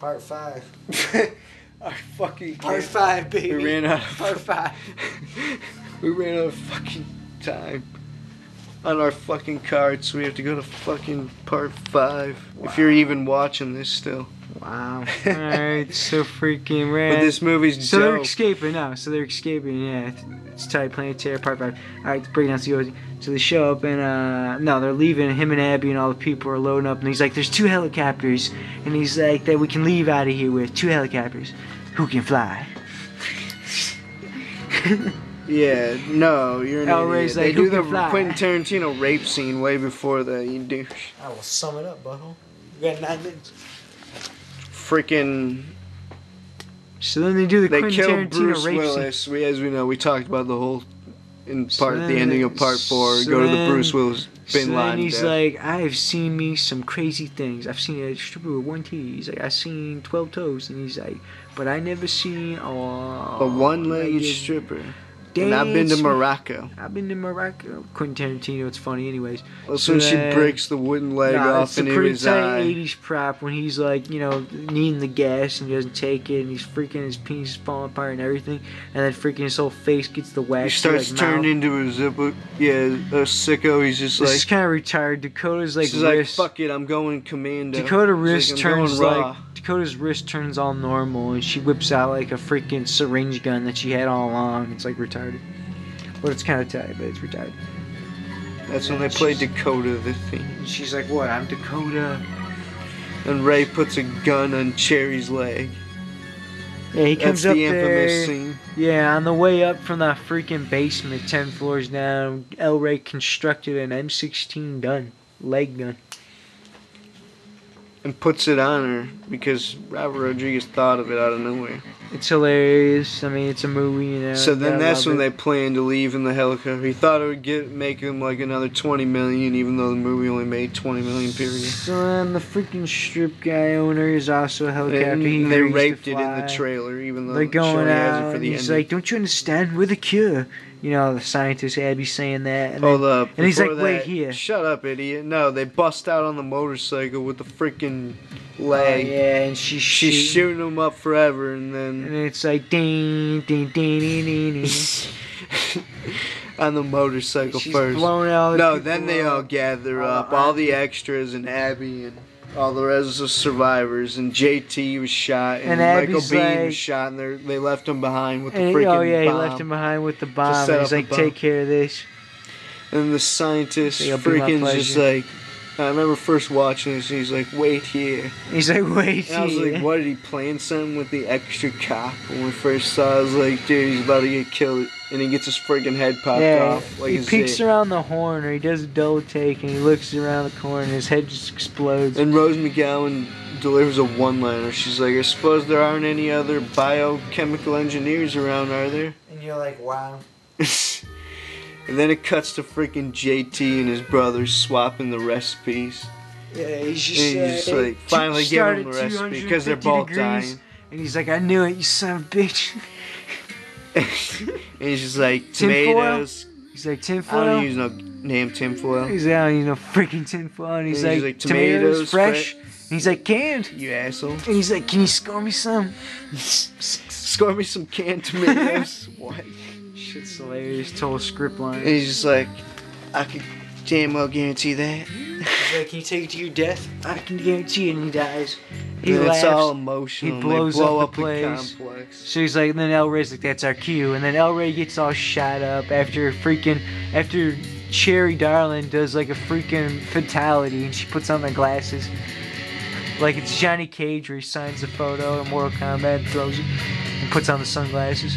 Part 5. Our fucking Part 5, baby. We ran out of Part 5. We ran out of fucking time on our fucking cards, so we have to go to fucking part 5. Wow. If you're even watching this still. Wow. Alright, so freaking rad. But this movie's so dope. they're escaping now. So they're escaping, yeah. It's tight, Planetary, part 5. Alright, break down so they show up and no, they're leaving. Him and Abby and all the people are loading up and he's like, there's 2 helicopters and he's like, that we can leave out of here with 2 helicopters. Who can fly? Yeah, no, you're an L-Ray's idiot. like, They do who the can fly? Quentin Tarantino rape scene way before that, you douche. I will sum it up, butthole. We got 9 minutes. Freaking. So then they do the They Quentin kill Tarantino Bruce rape Willis. scene. As we know, we talked about the whole in So part the then- ending of part 4. so Go to the then- Bruce Willis Bin So Laden then he's death. like, I've seen me some crazy things. I've seen a stripper with 1 titty. He's like, I've seen 12 toes. And he's like, but I never seen a one-legged stripper. And I've been to Morocco. I've been to Morocco. Quentin Tarantino, it's funny anyways. Well, so when she breaks the wooden leg off it's a into pretty his tight eye. 80s prop when he's like, you know, needing the gas and he doesn't take it and he's freaking, his penis is falling apart and everything. And then freaking his whole face gets the wax. He starts like, turning mouth. into a zipper. Yeah, a sicko. He's just This like. is kind of retired. Dakota's like She's like, wrist. fuck it, I'm going commando. Dakota He's wrist like, I'm turns going like raw. Dakota's wrist turns all normal and she whips out like a freaking syringe gun that she had all along. It's like retarded. But it's kind of tight, but it's retarded. That's when they play Dakota the theme. And she's like, what? I'm Dakota. And Ray puts a gun on Cherry's leg. Yeah, he That's comes up the infamous there. scene. Yeah, on the way up from the freaking basement, 10 floors down, L-Ray constructed an M16 gun. Leg gun. And puts it on her because Robert Rodriguez thought of it out of nowhere. It's hilarious. I mean, it's a movie, you know. So then gotta that's love when it. they planned to leave in the helicopter. He thought it would make him like another 20 million, even though the movie only made 20 million period. So then the freaking strip guy owner is also a helicopter. And He they agrees to raped it in fly. the trailer, even though They're she going only has out, it for and the he's ending. like, "Don't you understand? We're the cure." You know, the scientist Abby's saying that. And Hold then, up. and he's before like, "Wait that- here." Shut up, idiot. No, they bust out on the motorcycle with the freaking leg. Yeah, and she's shooting him up forever, and then and it's like ding, ding, ding, ding, ding, ding. on the motorcycle She's first. blowing all the No, people then they all up. gather All up, the all the extras and Abby and all the rest of the survivors. And JT was shot, and, Michael Abby's Biehn like- was shot, and they left him behind with the And, freaking oh yeah, bomb. he left him behind with the bomb. set And he's up like, the bomb. "Take care of this." And the scientist It'll be my freaking just pleasure. like, I remember first watching this, and he's like, wait here. He's like, "Wait And I was here." like, what, did he plan something with the extra cop? When we first saw it, I was like, dude, he's about to get killed. And he gets his freaking head popped Yeah, off. Like he a peeks zit. around the horn, or he does a double take, and he looks around the corner, and his head just explodes. And Rose McGowan delivers a one-liner. She's like, I suppose there aren't any other biochemical engineers around, are there? And you're like, "Wow." And then it cuts to freaking JT and his brothers swapping the recipes. Yeah, he's just, And he's just like, finally give them the recipe because they're both dying. And he's like, "I knew it, you son of a bitch." And he's just like, Tinfoil? tomatoes. He's like, I "Tinfoil?" don't use no name tinfoil. He's like, "I don't use no freaking tinfoil." And he's And like, "Tomatoes, fresh?" And he's like, "Canned." You asshole. And he's like, "Can you score me some?" Score me some canned tomatoes. What? Shit's hilarious. Total script line. And he's just like, I could damn well guarantee that. He's like, "Can you take it to your death?" "I can guarantee it." And he dies. He And laughs. it's all emotional. He and blows they blow up up the place. complex. So he's like, and then El-Ray's like, "That's our cue." And then El-Ray gets all shot up after Cherry Darling does like a freaking fatality, and she puts on the glasses. Like it's Johnny Cage where he signs the photo in Mortal Kombat and throws it and puts on the sunglasses.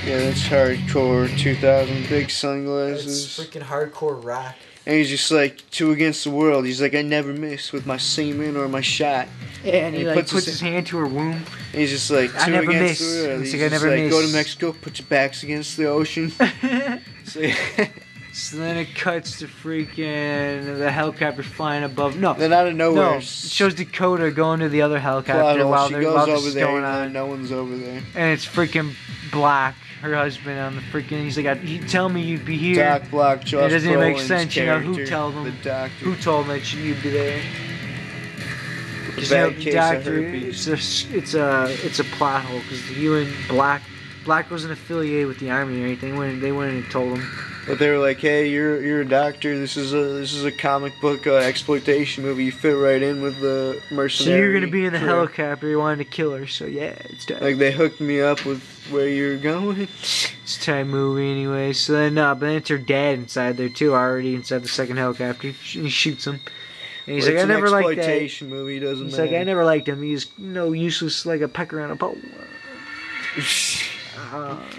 Yeah, that's hardcore 2000 big It's sunglasses. freaking hardcore rock. And he's just like, 2 against the world. He's like, I never miss with my semen or my shot. Yeah, and he like puts puts his- his hand to her womb. And he's just like, I 2 never against miss. the world. He's He's like, I just never like, go to miss. Mexico, put your backs against the ocean. So, So then it cuts to freaking the helicopter flying above. No, then out of nowhere, no. It shows Dakota going to the other helicopter while she they're goes while this over is there, going and on. no one's over there. And it's freaking Block, her husband, on the freaking. He's like, "You tell me you'd be here." Doc Block, Josh It doesn't even make Brolin's sense, you know, who character, told him? The doctor. Who told him that you'd be there? Because bad the case doctor, of herpes. it's a plot hole. Because you and Black wasn't affiliated with the army or anything. They went and told him. But they were like, "Hey, you're a doctor. This is a comic book exploitation movie. You fit right in with the mercenary." So you're gonna be in the crew." helicopter. You wanted to kill her. So yeah, it's done. Like they hooked me up with where you're going. It's a time movie anyway. So then, but then it's her dad inside there too, already inside the second helicopter. He shoots him. And he's Well, like, I it's never an liked that. exploitation movie. Doesn't He's matter. like, I never liked him. He's useless like a pecker on a pole.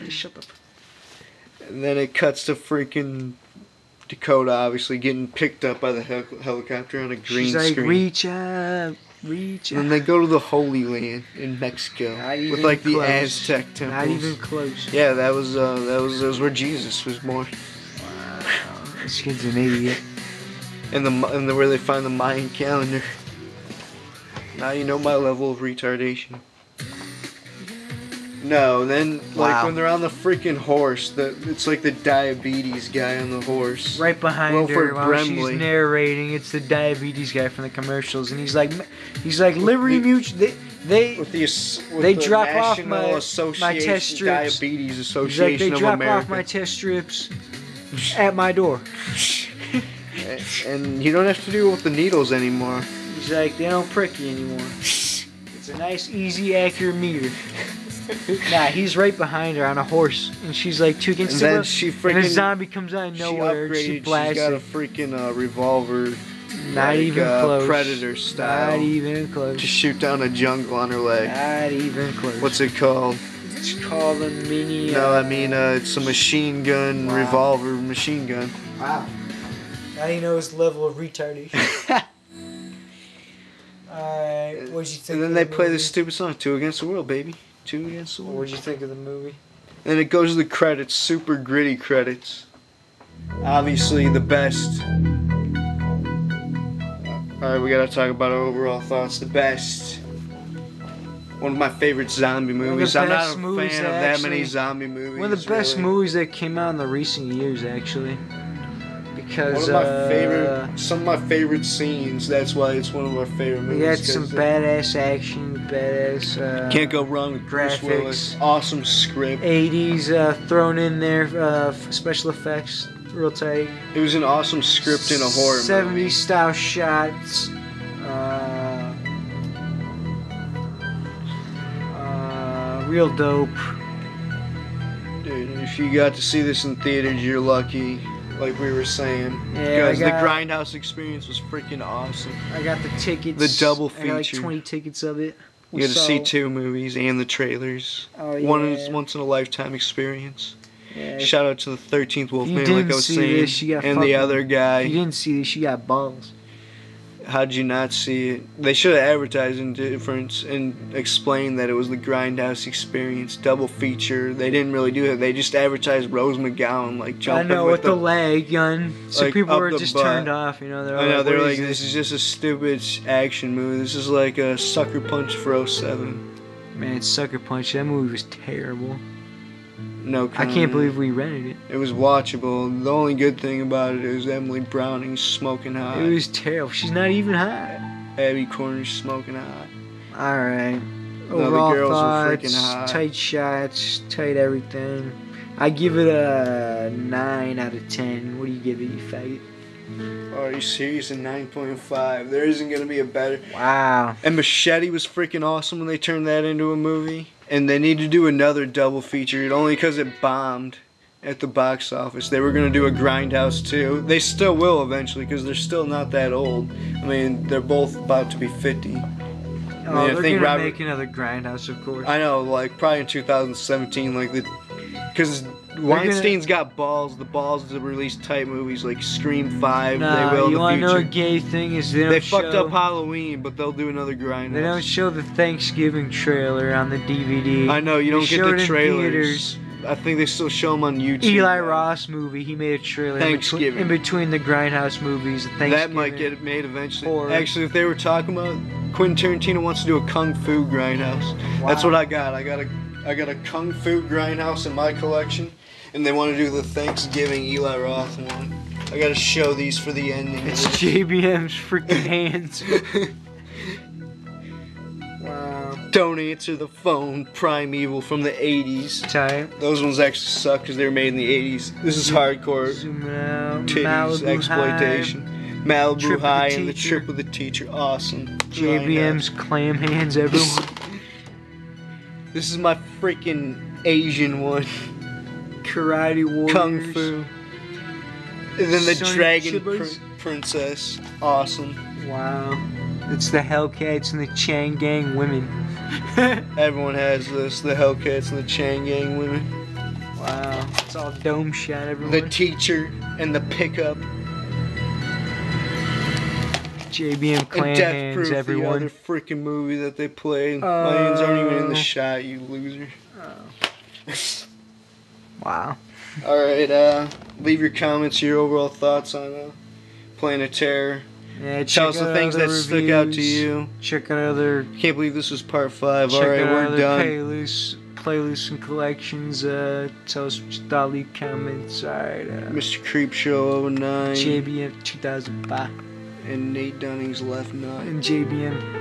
Shut up. And then it cuts to freaking Dakota, obviously getting picked up by the helicopter on a green She's like, screen. reach up, reach up. And then they go to the Holy Land in Mexico with like the close. Aztec temples. Not even close. Yeah, that was where Jesus was born. Wow, this kid's an idiot. And where they find the Mayan calendar. Now you know my level of retardation. No, then like Wow. when they're on the freaking horse, it's like the diabetes guy on the horse. Right behind Wilford her while Brimley. she's narrating, it's the diabetes guy from the commercials, and he's like Liberty Mutual. They With They the drop off National my Association, test strips. Diabetes he's Association like, they of drop America. off my test strips at my door. And you don't have to deal with the needles anymore. He's like, they don't prick you anymore. It's a nice, easy, accurate meter. Nah, he's right behind her on a horse, and she's like 2 against And 2. then she and a freaking zombie comes out of nowhere, and she upgraded. blasts She's got a it. freaking revolver. Not like, even close. Predator style. Not even close. To shoot down a jungle on her leg. Not even close. What's it called? It's called a mini. No, I mean it's a machine gun, Wow. revolver machine gun. Wow. Now you know his level of retardation. Alright, what'd you think? And then of they the play movie? this stupid song, 2 Against the World, baby. 2 Against the World. What'd you think of the movie? And it goes to the credits, super gritty credits. Obviously the best. Alright, we gotta talk about our overall thoughts. The best. One of my favorite zombie movies. I'm not a best fan movies, of that many actually. zombie movies. One of the best really. movies that came out in the recent years, actually. Because One of my favorite, some of my favorite scenes. That's why it's one of our favorite movies. we had some 'cause badass action, badass. Can't go wrong with Bruce Willis. graphics. Awesome script. 80s thrown in there, special effects, real tight. It was an awesome script in a horror 70s movie. style shots. Real dope. Dude, if you got to see this in theaters, you're lucky. Like we were saying. Yeah, Because the Grindhouse experience was freaking awesome. I got the tickets. The double I got like feature. 20 tickets of it. You got to see So- 2 movies and the trailers. Oh, yeah. Once in a lifetime experience. Yeah, Shout out to the 13th you Wolfman, like didn't I was see saying, this, you got and the fucking- other if guy. you didn't see this, you got balls. How'd you not see it? They should have advertised in difference and explained that it was the Grindhouse experience, double feature. They didn't really do it. They just advertised Rose McGowan like I jumping know, with with the leg gun. So like, people up were the just butt. turned off, you know. They're I know, they're "What like, is this is just a stupid action movie. This is like a Sucker Punch for 07. Man, Sucker Punch, that movie was terrible. No I comment. can't believe we rented it. It was watchable. The only good thing about it is Emily Browning's smoking hot. It was terrible. She's not even hot. Abby Corner's smoking hot. Alright. No, the Overall girls were thoughts, freaking hot. tight shots, tight everything. I give it a 9 out of 10. What do you give it, you faggot? Oh, are you serious? A 9.5. There isn't going to be a better. Wow. And Machete was freaking awesome when they turned that into a movie. And they need to do another double feature, only because it bombed at the box office. They were going to do a Grindhouse too. They still will eventually, because they're still not that old. I mean, they're both about to be 50. Oh, I they're think gonna Robert- make another Grindhouse, of course. I know, like, probably in 2017, like, because Weinstein's got balls, the balls to release type movies like Scream 5, Nah, they will in you the wanna know a future. gay thing is they don't They fucked show- up Halloween, but they'll do another Grindhouse. They don't show the Thanksgiving trailer on the DVD. I know, you don't They get show it the in trailers. theaters. I think they still show them on YouTube. Eli though. Ross movie, he made a trailer Thanksgiving. in between the Grindhouse movies. The Thanksgiving. That might get made eventually. Horror. Actually, if they were talking about Quentin Tarantino wants to do a Kung Fu Grindhouse. That's Wow. what I got. I got a Kung Fu Grindhouse in my collection, and they want to do the Thanksgiving Eli Roth one. I got to show these for the ending. It's JBM's freaking hands. Don't Answer the Phone, Primeval from the 80s. Tight. Those ones actually suck because they were made in the 80s. This is hardcore Zooming out. titties Malibu exploitation. Malibu Trip with the High and the Teacher. Trip with the Teacher. Awesome. JBM's clam hands, everyone. This is my freaking Asian one. Karate Warriors. Kung Fu. And then the Sonic Dragon Chibbers. Princess. Awesome. Wow. It's the Hellcats and the Chang Gang women. Everyone has this. The Hellcats and the Chang Gang women. Wow. It's all dome shot, everyone. The Teacher and the Pickup. JBM clan And Death hands, Proof, the everyone. other freaking movie that they played. My hands aren't even in the shot, you loser. Wow. Alright, leave your comments, your overall thoughts on Planet Terror. Yeah, Tell us the things that stuck out to you. Check out other. Can't believe this was part 5. Check Alright, out we're other done. playlists and collections. Tell us what you thought. Leave comments. Alright. Mr. Creepshow 09. JBM 2005 And Nate Dunning's Left Nut. and JBM.